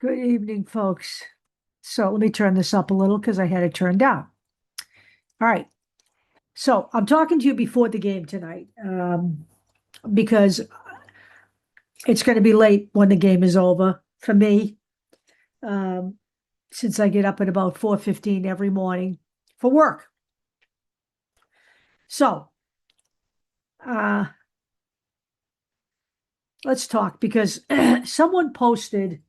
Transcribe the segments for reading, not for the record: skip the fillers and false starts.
Good evening, folks. So let me turn this up a little because I had it turned down. All right. So I'm talking to you before the game tonight because it's going to be late when the game is over for me, um, since I get up at about 4:15 every morning for work. So uh, let's talk because someone posted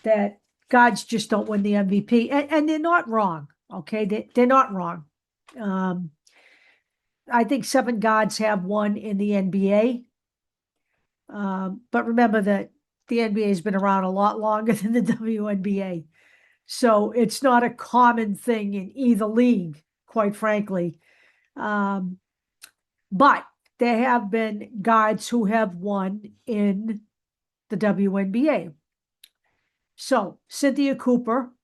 that guards just don't win the MVP, and they're not wrong. Okay, they're not wrong. I think 7 guards have won in the NBA. But remember that the NBA has been around a lot longer than the WNBA. So it's not a common thing in either league, quite frankly. Um, but there have been guards who have won in the WNBA. So Cynthia Cooper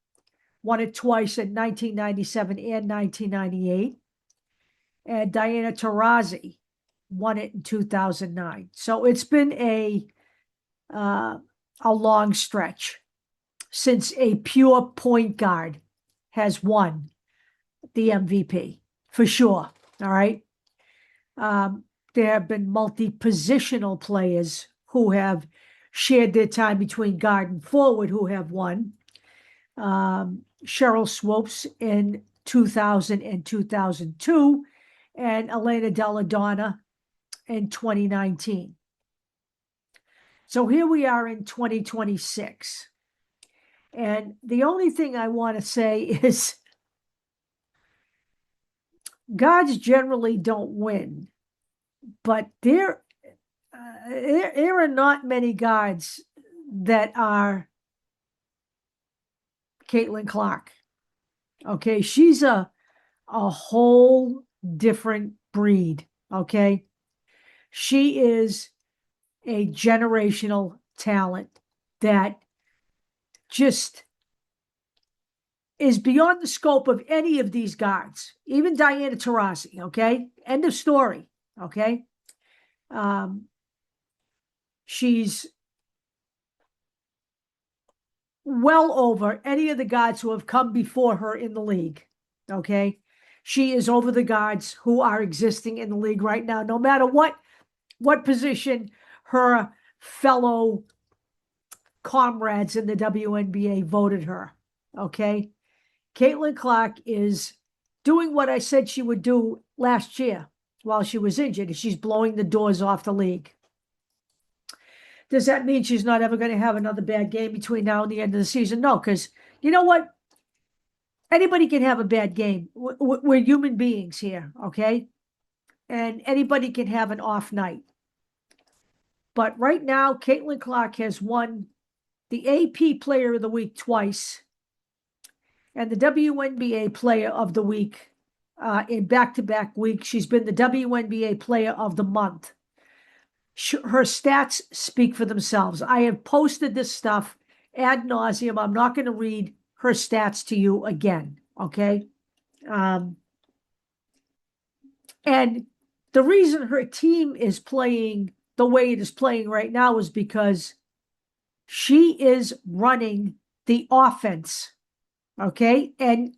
won it twice in 1997 and 1998. And Diana Taurasi won it in 2009. So it's been a long stretch since a pure point guard has won the MVP, for sure. All right. There have been multi-positional players who have shared their time between guard and forward who have won. Cheryl Swopes in 2000 and 2002, and Elena Della Donna in 2019. So here we are in 2026. And the only thing I want to say is guards generally don't win, but there are not many guards that are Caitlin Clark. Okay, she's a whole different breed. Okay, she is a generational talent that just is beyond the scope of any of these guards, even Diana Taurasi, okay? End of story, okay? She's well over any of the guards who have come before her in the league, okay? She is over the guards who are existing in the league right now, no matter what position her fellow comrades in the WNBA voted her, okay? Caitlin Clark is doing what I said she would do last year while she was injured, and she's blowing the doors off the league. Does that mean she's not ever going to have another bad game between now and the end of the season? No, because you know what? Anybody can have a bad game. We're human beings here, okay? And anybody can have an off night. But right now, Caitlin Clark has won the AP Player of the Week twice and the WNBA Player of the Week in back-to-back weeks. She's been the WNBA Player of the Month. Her stats speak for themselves. I have posted this stuff ad nauseum. I'm not going to read her stats to you again, okay? And the reason her team is playing the way it is playing right now is because she is running the offense, okay? And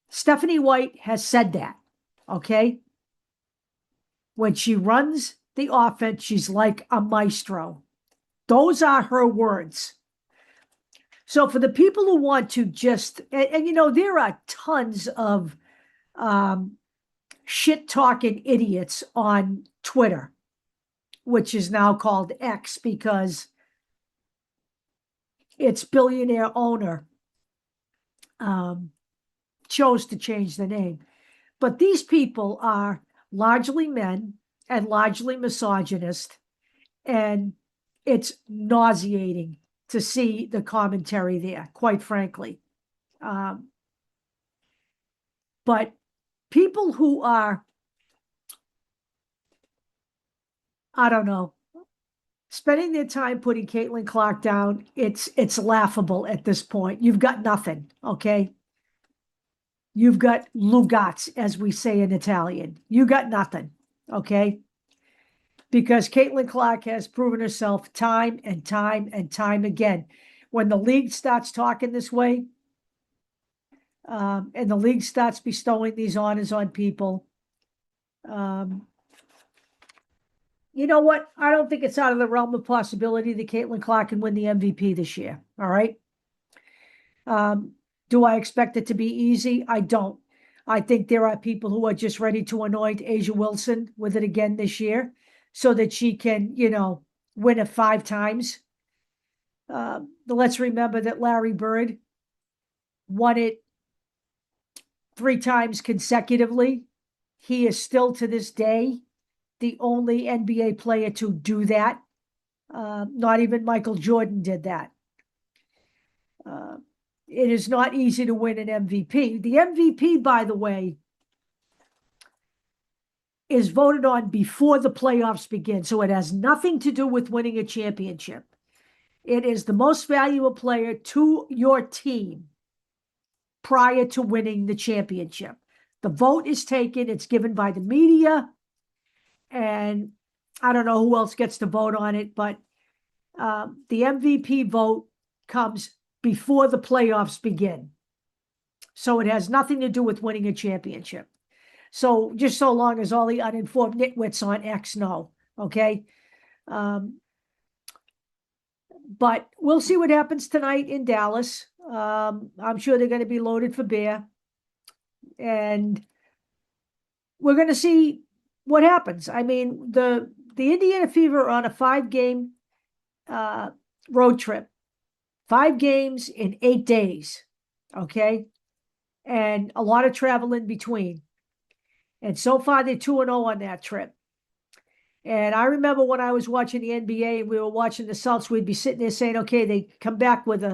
Stephanie White has said that, okay? When she runs the offense, she's like a maestro. Those are her words. So for the people who want to just, and you know, there are tons of shit-talking idiots on Twitter, which is now called X because its billionaire owner chose to change the name. But these people are largely men and largely misogynist, and it's nauseating to see the commentary there, quite frankly. But people who are, I don't know, spending their time putting Caitlin Clark down, it's laughable at this point. You've got nothing, okay? You've got lugats, as we say in Italian. You got nothing, okay? because Caitlin Clark has proven herself time and time and time again. When the league starts talking this way, and the league starts bestowing these honors on people, you know what? I don't think it's out of the realm of possibility that Caitlin Clark can win the MVP this year. All right. Do I expect it to be easy? I don't. I think there are people who are just ready to anoint Asia Wilson with it again this year so that she can, win it 5 times. Let's remember that Larry Bird won it 3 times consecutively. He is still to this day the only NBA player to do that. Not even Michael Jordan did that. It is not easy to win an MVP. The MVP, by the way, is voted on before the playoffs begin. So it has nothing to do with winning a championship. It is the most valuable player to your team prior to winning the championship. The vote is taken. It's given by the media. And I don't know who else gets to vote on it, but the MVP vote comes before the playoffs begin. So it has nothing to do with winning a championship. So just so long as all the uninformed nitwits on X know, okay? But we'll see what happens tonight in Dallas. I'm sure they're going to be loaded for bear. And we're going to see what happens. I mean, the Indiana Fever are on a 5-game road trip. 5 games in 8 days, okay? And a lot of travel in between. And so far, they're 2-0 on that trip. And I remember when I was watching the NBA and we were watching the Celtics, we'd be sitting there saying, okay, they come back with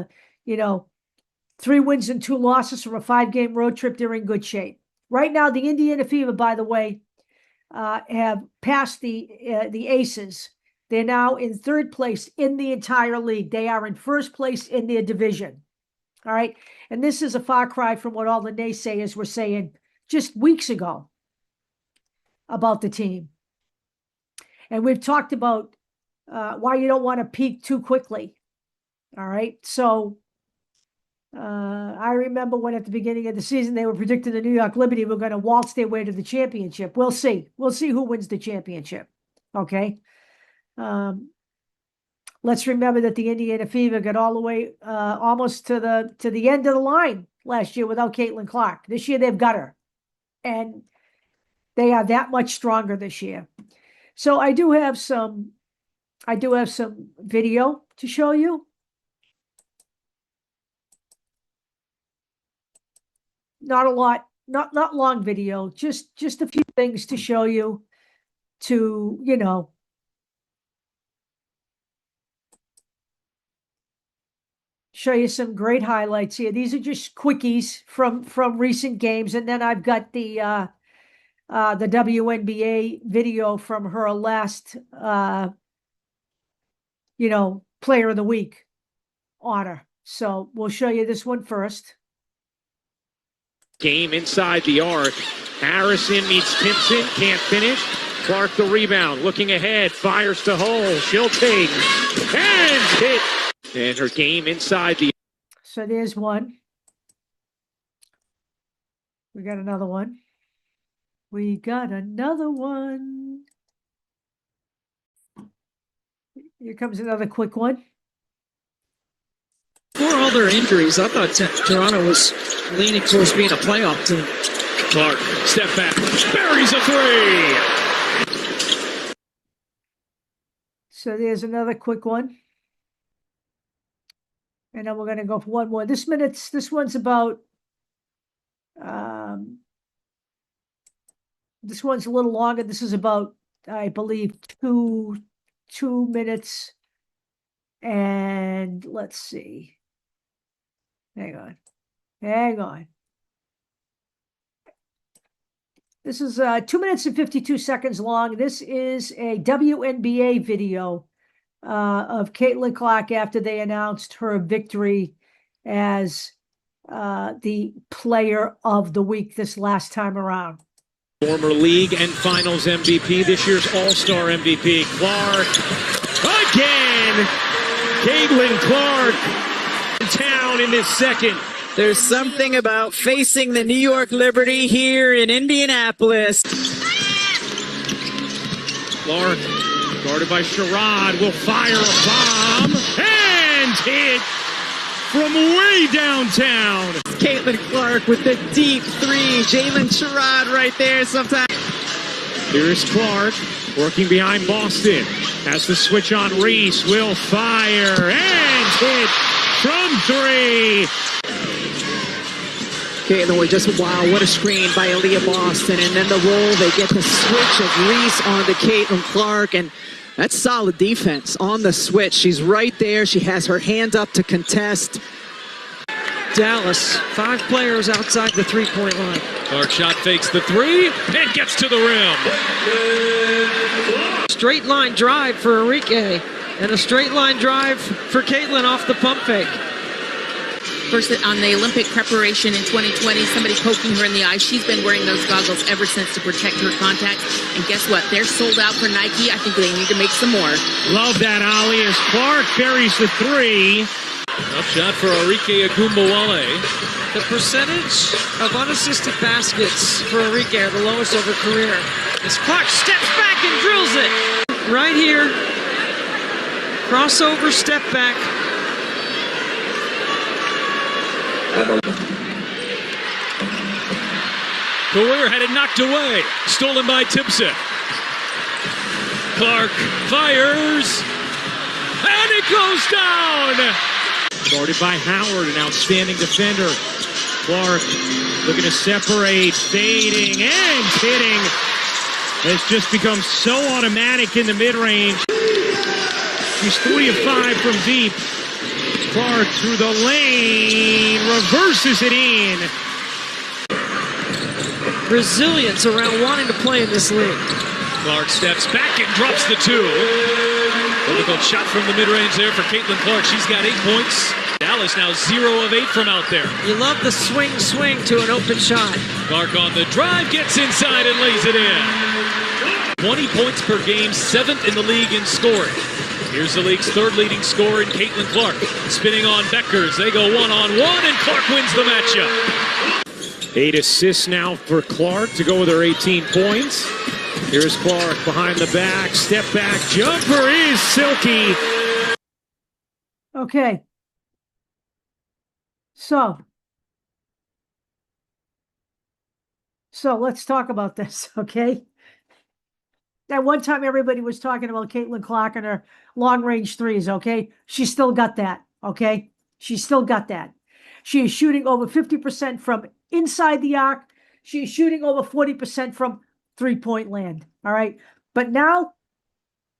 3 wins and 2 losses from a 5-game road trip. They're in good shape. Right now, the Indiana Fever, by the way, have passed the Aces. They're now in 3rd place in the entire league. They are in 1st place in their division. All right. And this is a far cry from what all the naysayers were saying just weeks ago about the team. And we've talked about why you don't want to peak too quickly. All right. So I remember when at the beginning of the season, they were predicting the New York Liberty were going to waltz their way to the championship. We'll see. We'll see who wins the championship. Okay. Let's remember that the Indiana Fever got all the way almost to the end of the line last year without Caitlin Clark. This year they've got her, and they are that much stronger this year. So I do have some video to show you. Not a lot, not long video, just a few things to show you to, show you some great highlights here. These are just quickies from recent games. And then I've got the WNBA video from her last, Player of the Week honor. So we'll show you this one first. Game inside the arc. Harrison meets Timpson, can't finish. Clark the rebound, looking ahead, fires to hole. She'll take and hit. And her game inside the. So there's one. We got another one. We got another one. Here comes another quick one. For all their injuries, I thought Toronto was leaning towards being a playoff team. Clark, step back, buries a 3. So there's another quick one. And then we're going to go for one more. This one's about, this one's a little longer. This is about, I believe, two minutes. And let's see. Hang on. This is 2 minutes and 52 seconds long. This is a WNBA video of Caitlin Clark after they announced her victory as the Player of the Week this last time around. Former league and finals MVP, this year's All-Star MVP, Clark. Again! Caitlin Clark in town in this second. There's something about facing the New York Liberty here in Indianapolis. Clark, guarded by Sherrod, will fire a bomb and hit from way downtown. Caitlin Clark with the deep three. Jalen Sherrod right there sometime. Here's Clark working behind Boston. Has the switch on Reese. Will fire and hit from three. Caitlin was just, wow, what a screen by Aaliyah Boston. And then the roll, they get the switch of Reese onto Caitlin Clark. And that's solid defense on the switch. She's right there. She has her hand up to contest. Dallas, 5 players outside the three-point line. Clark shot fakes the three and gets to the rim. Straight line drive for Enrique and a straight line drive for Caitlin off the pump fake. First on the Olympic preparation in 2020, somebody poking her in the eye. She's been wearing those goggles ever since to protect her contacts. And guess what? They're sold out for Nike. I think they need to make some more. Love that, Ollie, as Clark buries the three. Tough shot for Enrique Agumbawale. The percentage of unassisted baskets for Enrique are the lowest of her career. As Clark steps back and drills it. Right here. Crossover, step back. Career had it knocked away. Stolen by Timpson. Clark fires. And it goes down. Guarded by Howard, an outstanding defender. Clark looking to separate, fading and hitting. It's just become so automatic in the mid-range. She's 3 of 5 from deep. Clark through the lane, reverses it in. Resilience around wanting to play in this league. Clark steps back and drops the 2. Difficult shot from the mid-range there for Caitlin Clark. She's got 8 points. Dallas now 0 of 8 from out there. You love the swing to an open shot. Clark on the drive, gets inside and lays it in. 20 points per game, 7th in the league in scoring. Here's the league's 3rd leading scorer in Caitlin Clark. Spinning on Beckers. They go one-on-one, and Clark wins the matchup. 8 assists now for Clark to go with her 18 points. Here's Clark behind the back, step back, jumper is silky. Okay. So let's talk about this, okay? At one time, everybody was talking about Caitlin Clark and her long-range threes, okay? She still got that, okay? She still got that. She is shooting over 50% from inside the arc. She is shooting over 40% from three-point land, all right? But now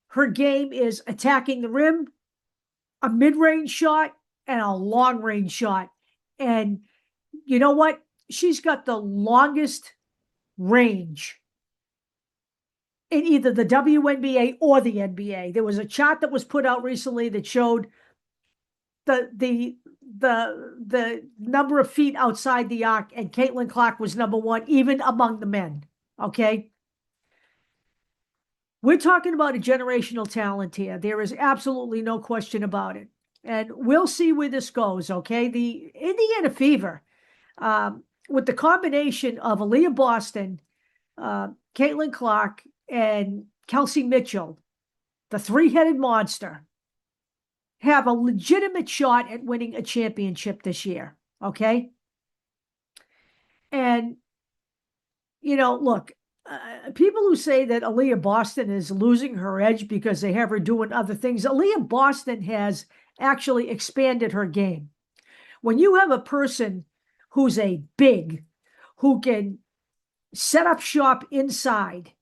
her game is attacking the rim, a mid-range shot, and a long-range shot. And you know what? She's got the longest range in either the WNBA or the NBA. There was a chart that was put out recently that showed the number of feet outside the arc, and Caitlin Clark was number 1, even among the men. Okay. We're talking about a generational talent here. There is absolutely no question about it. And we'll see where this goes, okay? The Indiana Fever, with the combination of Aaliyah Boston, Caitlin Clark, and Kelsey Mitchell, the three-headed monster, have a legitimate shot at winning a championship this year, okay? And, you know, look, people who say that Aaliyah Boston is losing her edge because they have her doing other things, Aaliyah Boston has actually expanded her game. When you have a person who's a big, who can set up shop inside,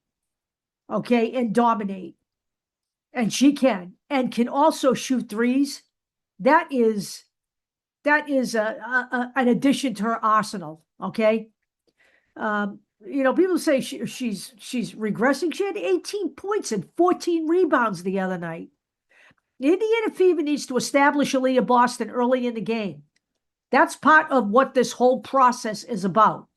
okay, and dominate, and she can, and can also shoot threes, that is an addition to her arsenal, okay? You know, people say she's regressing. She had 18 points and 14 rebounds the other night. The Indiana Fever needs to establish Aaliyah Boston early in the game. That's part of what this whole process is about.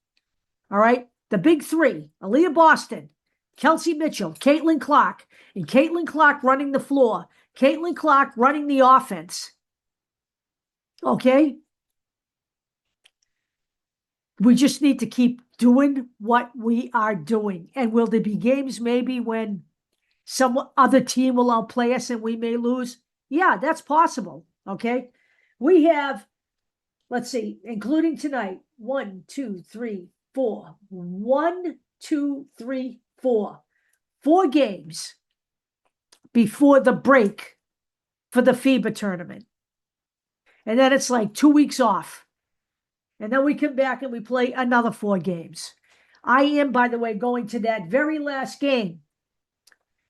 All right? the big three, Aaliyah Boston, Kelsey Mitchell, Caitlin Clark, and Caitlin Clark running the floor, Caitlin Clark running the offense. Okay? We just need to keep doing what we are doing. And will there be games maybe when some other team will outplay us and we may lose? Yeah, that's possible. Okay? We have, let's see, including tonight, 1, 2, 3, 4. 1, 2, 3, 4. 4 games before the break for the FIBA tournament. And then it's like 2 weeks off. And then we come back and we play another 4 games. I am, by the way, going to that very last game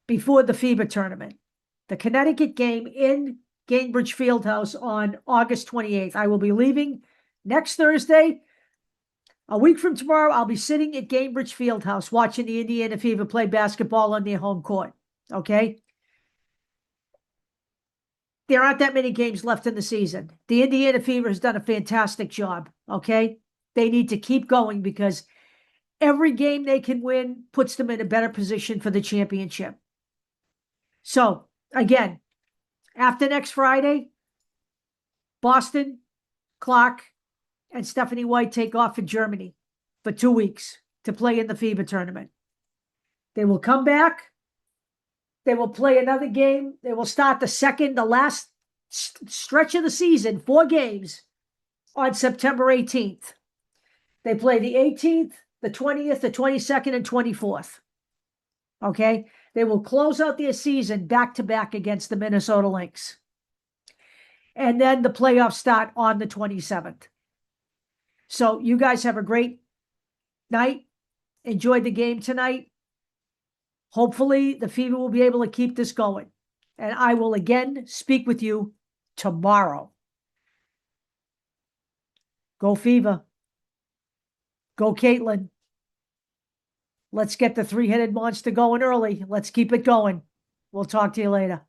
before the FIBA tournament, the Connecticut game in Gainbridge Fieldhouse on August 28th. I will be leaving next Thursday. A week from tomorrow, I'll be sitting at Gainbridge Fieldhouse watching the Indiana Fever play basketball on their home court. Okay? There aren't that many games left in the season. The Indiana Fever has done a fantastic job. Okay? They need to keep going because every game they can win puts them in a better position for the championship. So, again, after next Friday, Boston, Clark, and Stephanie White take off for Germany for 2 weeks to play in the FIBA tournament. They will come back. They will play another game. They will start the last stretch of the season, 4 games, on September 18th. They play the 18th, the 20th, the 22nd, and 24th. Okay? They will close out their season back-to-back against the Minnesota Lynx. And then the playoffs start on the 27th. So you guys have a great night. Enjoy the game tonight. Hopefully the Fever will be able to keep this going. And I will again speak with you tomorrow. Go Fever. Go Caitlin. Let's get the 3-headed monster going early. Let's keep it going. We'll talk to you later.